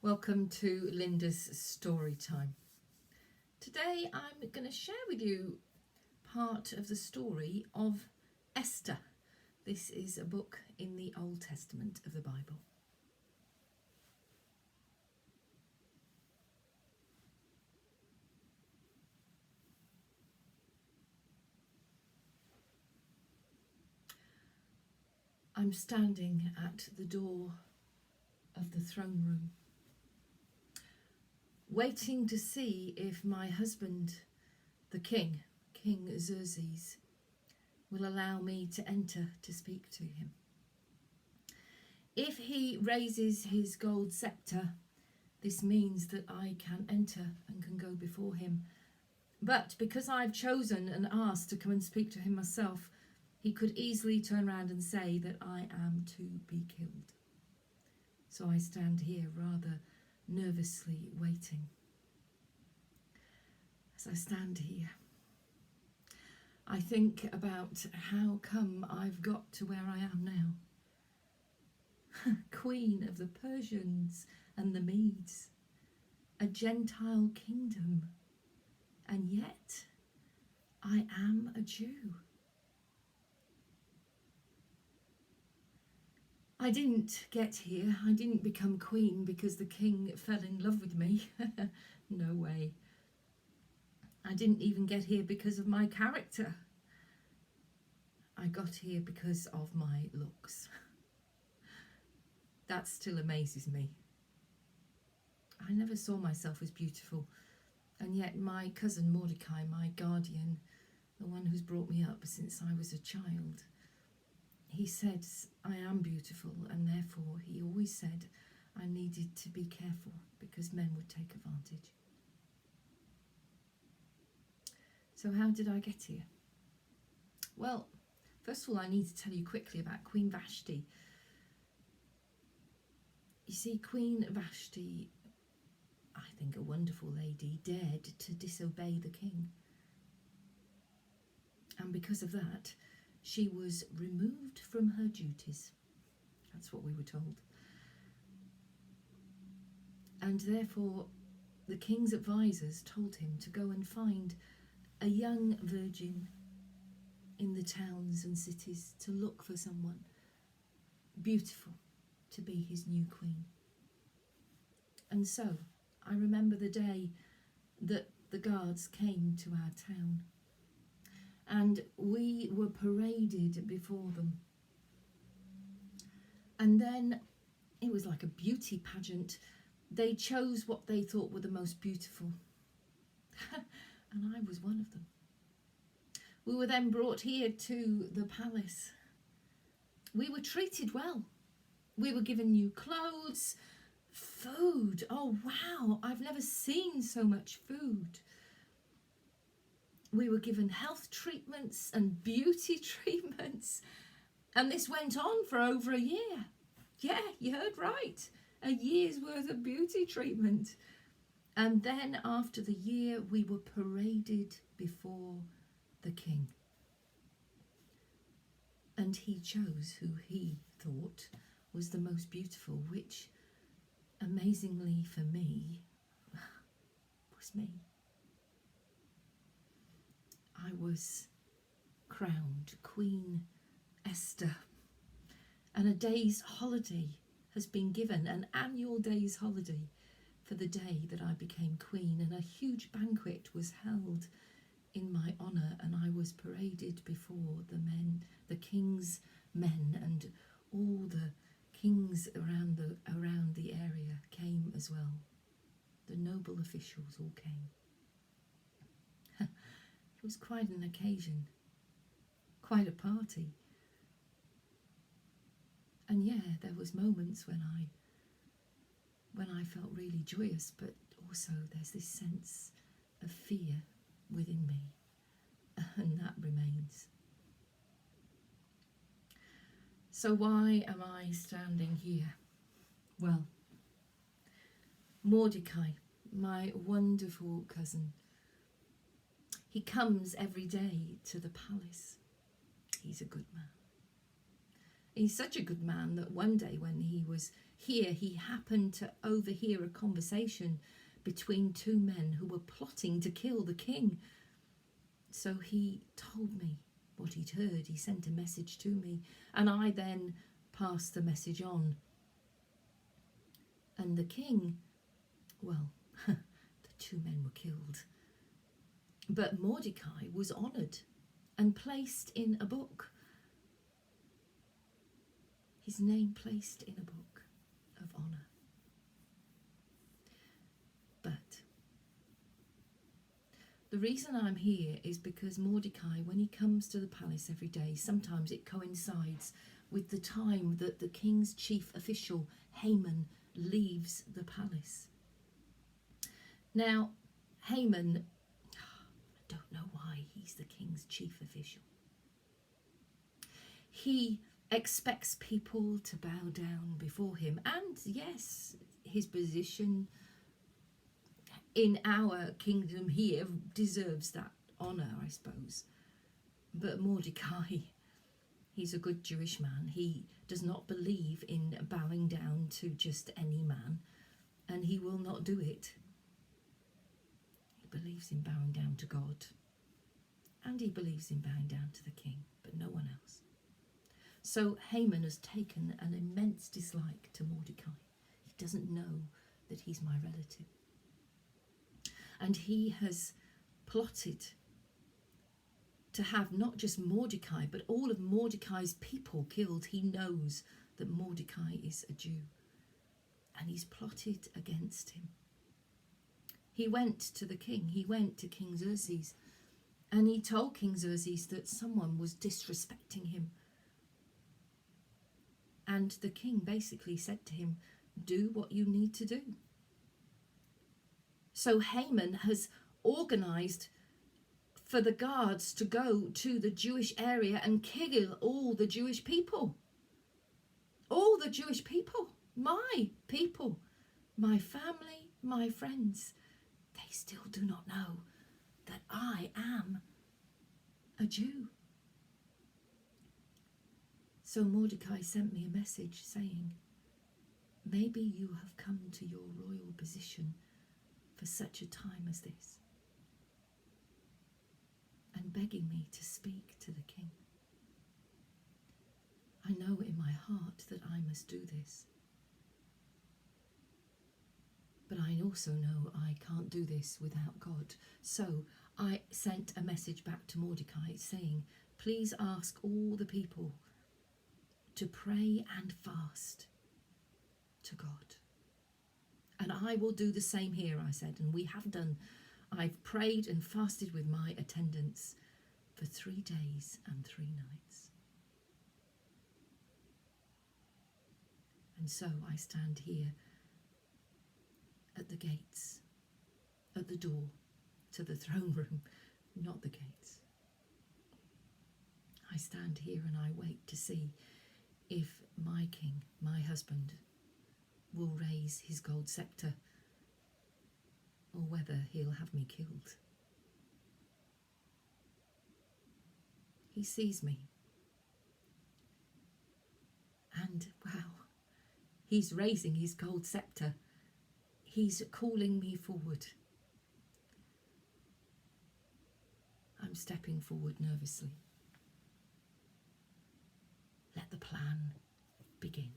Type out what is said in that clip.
Welcome to Linda's Story Time. Today I'm going to share with you part of the story of Esther. This is a book in the Old Testament of the Bible. I'm standing at the door of the throne room, waiting to see if my husband, the King Xerxes, will allow me to enter to speak to him. If he raises his gold scepter, this means that I can enter and can go before him. But because I've chosen and asked to come and speak to him myself, he could easily turn around and say that I am to be killed. So I stand here rather nervously waiting. As I stand here, I think about how come I've got to where I am now. Queen of the Persians and the Medes, a Gentile kingdom, and yet I am a Jew. I didn't get here, I didn't become queen because the king fell in love with me. No way. I didn't even get here because of my character. I got here because of my looks. That still amazes me. I never saw myself as beautiful, and yet my cousin Mordecai, my guardian, the one who's brought me up since I was a child, he said I am beautiful, and therefore he always said I needed to be careful because men would take advantage. So how did I get here? Well, first of all, I need to tell you quickly about Queen Vashti. You see, Queen Vashti, I think a wonderful lady, dared to disobey the king. And because of that, she was removed from her duties. That's what we were told. And therefore, the king's advisors told him to go and find a young virgin in the towns and cities to look for someone beautiful to be his new queen. And so, I remember the day that the guards came to our town, and we were paraded before them. And then it was like a beauty pageant. They chose what they thought were the most beautiful. And I was one of them. We were then brought here to the palace. We were treated well. We were given new clothes, food. Oh wow, I've never seen so much food. We were given health treatments and beauty treatments. And this went on for over a year. Yeah, you heard right. A year's worth of beauty treatment. And then after the year, we were paraded before the king. And he chose who he thought was the most beautiful, which, amazingly for me, was me. I was crowned Queen Esther, and a day's holiday has been given, an annual day's holiday for the day that I became queen, and a huge banquet was held in my honour, and I was paraded before the king's men, and all the kings around the area came as well. The noble officials all came. It was quite an occasion, quite a party. And yeah, there was moments when I felt really joyous, but also there's this sense of fear within me, and that remains. So why am I standing here? Well, Mordecai, my wonderful cousin, he comes every day to the palace. He's a good man. He's such a good man that one day when he was here, he happened to overhear a conversation between two men who were plotting to kill the king. So he told me what he'd heard. He sent a message to me, and I then passed the message on. And the king, well, the two men were killed. But Mordecai was honoured and placed in a book. His name placed in a book of honour. But the reason I'm here is because Mordecai, when he comes to the palace every day, sometimes it coincides with the time that the king's chief official, Haman, leaves the palace. Now, Haman, I don't know why he's the king's chief official. He expects people to bow down before him, and yes, his position in our kingdom here deserves that honour, I suppose. But Mordecai, he's a good Jewish man. He does not believe in bowing down to just any man, and he will not do it. He believes in bowing down to God, and he believes in bowing down to the king, but no one else. So Haman has taken an immense dislike to Mordecai. He doesn't know that he's my relative. And he has plotted to have not just Mordecai, but all of Mordecai's people killed. He knows that Mordecai is a Jew, and he's plotted against him. He went to the king, he went to King Xerxes, and he told King Xerxes that someone was disrespecting him. And the king basically said to him, do what you need to do. So Haman has organised for the guards to go to the Jewish area and kill all the Jewish people. All the Jewish people, my family, my friends. They still do not know that I am a Jew. So Mordecai sent me a message saying, maybe you have come to your royal position for such a time as this, and begging me to speak to the king. I know in my heart that I must do this, but I also know I can't do this without God. So I sent a message back to Mordecai saying, please ask all the people to pray and fast to God. And I will do the same here, I said, and we have done. I've prayed and fasted with my attendants for 3 days and 3 nights. And so I stand here at the gates, at the door to the throne room, not the gates. I stand here and I wait to see if my king, my husband, will raise his gold scepter, or whether he'll have me killed. He sees me, and wow, he's raising his gold scepter. He's calling me forward. I'm stepping forward nervously. Let the plan begin.